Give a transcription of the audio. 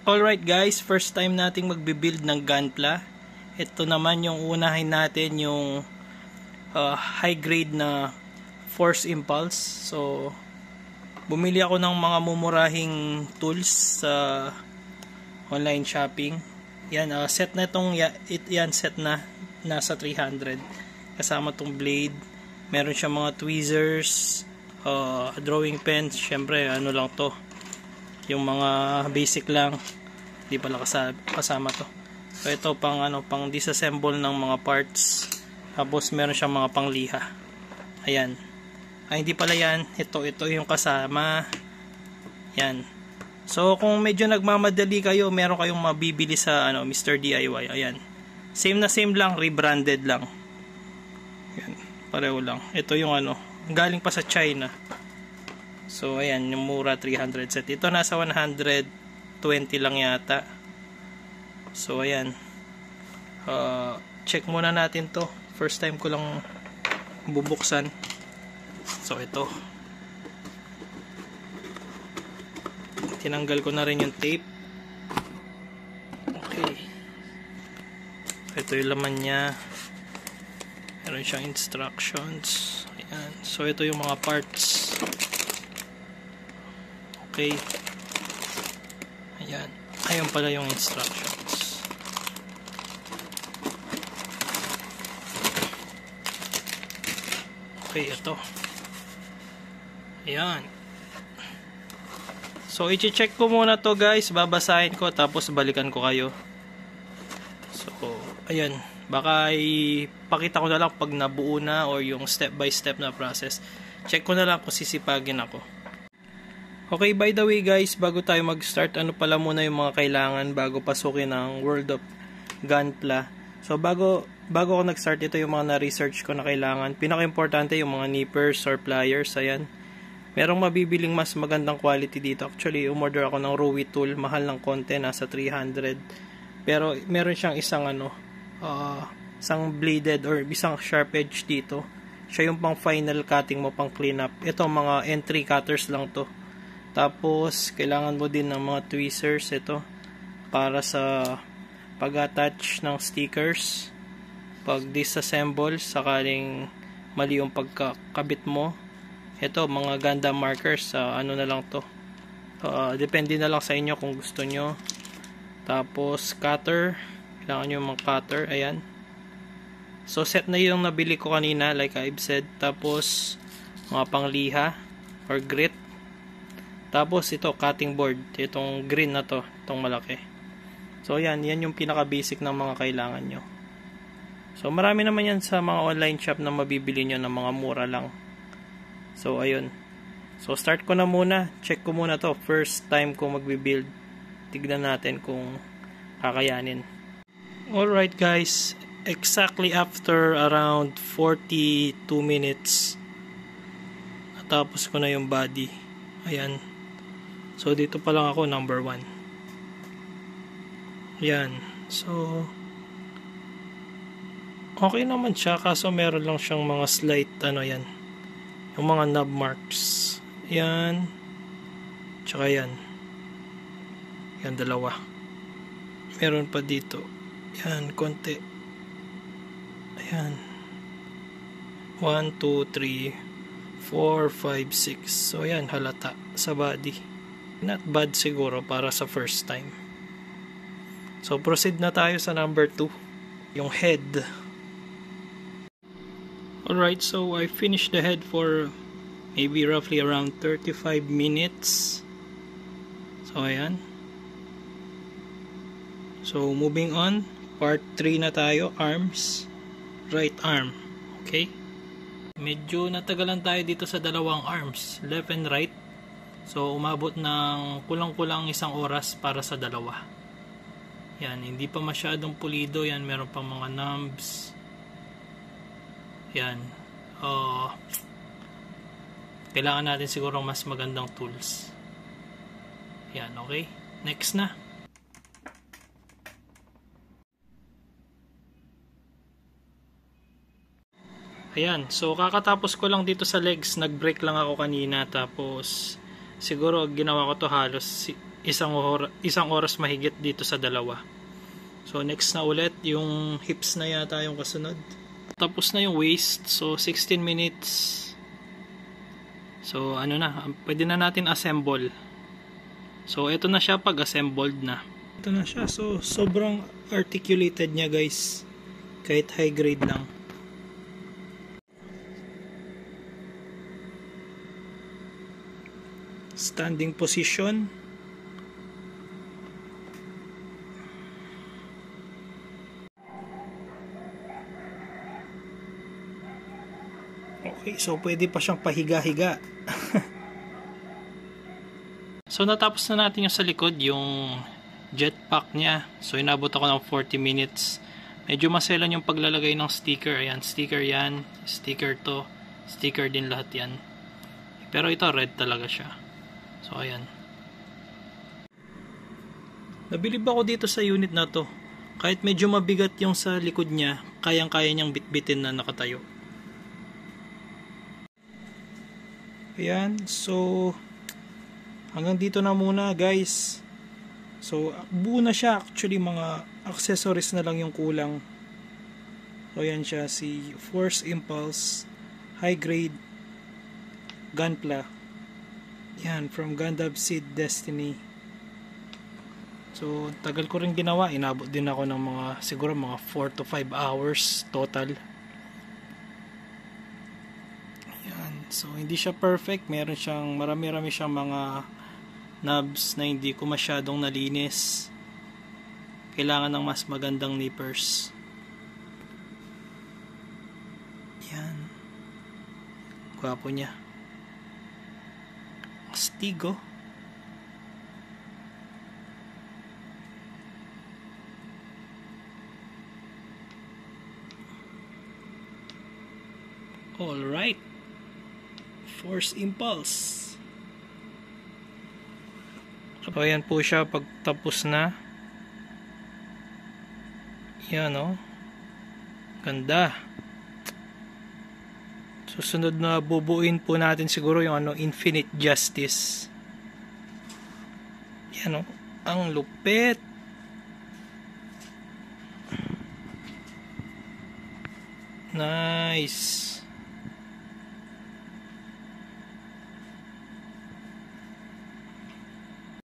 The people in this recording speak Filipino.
Alright guys, first time nating magbibuild ng Gunpla. Ito naman yung unahin natin, yung high grade na force impulse. So bumili ako ng mga mumurahing tools sa online shopping. Yan, set na itong yan, set na nasa 300 kasama tong blade. Meron siya mga tweezers, drawing pens. Syempre ano lang to, yung mga basic lang, di pala kasama to. So ito pang pang disassemble ng mga parts. Tapos meron siyang mga pangliha. Ayan. Ay hindi pala yan, ito yung kasama. Yan. So kung medyo nagmamadali kayo, meron kayong mabibili sa Mr. DIY. Ayan. Same na same lang, rebranded lang. Yan, pareho lang. Ito yung galing pa sa China. So ayan, yung mura 300 set. Ito nasa 120 lang yata. So ayan. Check muna natin to. First time ko lang bubuksan. So ito. Tinanggal ko na rin yung tape. Okay. Ito yung laman niya. Meron siyang instructions. Ayan. So ito yung mga parts. Okay. Ayan. Ayan pala yung instructions. Okay, ito. Ayan. So, i-check ko muna to guys. Babasahin ko tapos balikan ko kayo. So, ayan. Baka ipakita ko na lang pag nabuo na or yung step by step na process. Check ko na lang kung sisipagin ako. Okay, by the way guys, bago tayo mag-start, ano pala muna yung mga kailangan bago pasukin ang World of Gunpla. So bago ako nag-start, ito yung mga na-research ko na kailangan. Pinaka-importante yung mga nippers or pliers. Ayan. Merong mabibiling mas magandang quality dito. Actually, umorder ako ng Rowi tool. Mahal ng konti, nasa 300. Pero meron siyang isang isang bladed or isang sharp edge dito. Siya yung pang final cutting mo, pang clean up. Ito mga entry cutters lang to. Tapos, kailangan mo din ng mga tweezers. Ito, para sa pag-attach ng stickers. Pag-disassemble, sakaling mali yung pagkakabit mo. Ito, mga Gundam markers. Na lang to. Depende na lang sa inyo kung gusto nyo. Tapos, cutter. Kailangan nyo mga cutter. Ayan. So, set na yung nabili ko kanina, like I've said. Tapos, mga pangliha or grit. Tapos ito, cutting board. Itong green na to, itong malaki. So yan yung pinaka-basic ng mga kailangan nyo. So marami naman yan sa mga online shop na mabibili nyo ng mga mura lang. So ayun. So start ko na muna. Check ko muna to. First time ko magbi-build. Tignan natin kung kakayanin. Alright guys. Exactly after around 42 minutes, natapos ko na yung body. Ayan. So, dito pa lang ako, number 1. Yan. So, okay naman siya. Kaso, meron lang siyang mga slight, yan. Yung mga knob marks. Yan. Tsaka yan. Yan, dalawa. Meron pa dito. Yan, konti. Ayan. 1, 2, 3, 4, 5, 6. So, yan, halata sa body. Not bad siguro para sa first time. So, proceed na tayo sa number 2. Yung head. Alright, so I finished the head for maybe roughly around 35 minutes. So, ayan. So, moving on. Part 3 na tayo. Arms. Right arm. Okay. Medyo natagalan tayo dito sa dalawang arms. Left and right. So, umabot ng kulang-kulang 1 oras para sa dalawa. Yan, hindi pa masyadong pulido. Yan, meron pang mga knobs. Yan. Kailangan natin siguro mas magandang tools. Yan, okay. Next na. Ayan, so kakatapos ko lang dito sa legs. Nag-break lang ako kanina. Tapos siguro ginawa ko to halos isang oras mahigit dito sa dalawa. So next na ulit yung hips na yata yung kasunod. Tapos na yung waist. So 16 minutes. So ano na, pwede na natin assemble. So ito na siya pag assembled na. Ito na siya. So sobrang articulated niya guys. Kahit high grade lang. Standing position. Okay, so pwede pa siyang pahiga-higa. So natapos na natin yung sa likod, yung jetpack niya. So inabot ako ng 40 minutes. Medyo maselan yung paglalagay ng sticker. Ayan, sticker yan. Sticker to. Sticker din lahat yan. Pero ito red talaga siya. So ayan. Nabilib ako dito sa unit na to. Kahit medyo mabigat yung sa likod niya, kayang-kaya niyang bitbitin na nakatayo. Ayan, so hanggang dito na muna guys. So buo na siya, actually mga accessories na lang yung kulang. So ayan siya, si Force Impulse High Grade Gunpla. Yan, from Gundam Seed Destiny. So tagal ko rin ginawa, inabot din ako ng mga siguro mga 4 to 5 hours total. So hindi siya perfect, meron siyang marami-rami siyang mga knobs na hindi ko masyadong nalinis. Kailangan ng mas magandang nippers. Yan. Gwapo niya. Astig oh. All right. Force Impulse. So ayan po siya pagtapos na. Yan o. Ganda. Susunod na bubuin po natin siguro yung ano, Infinite Justice. Yan o. Ang lupit. Nice.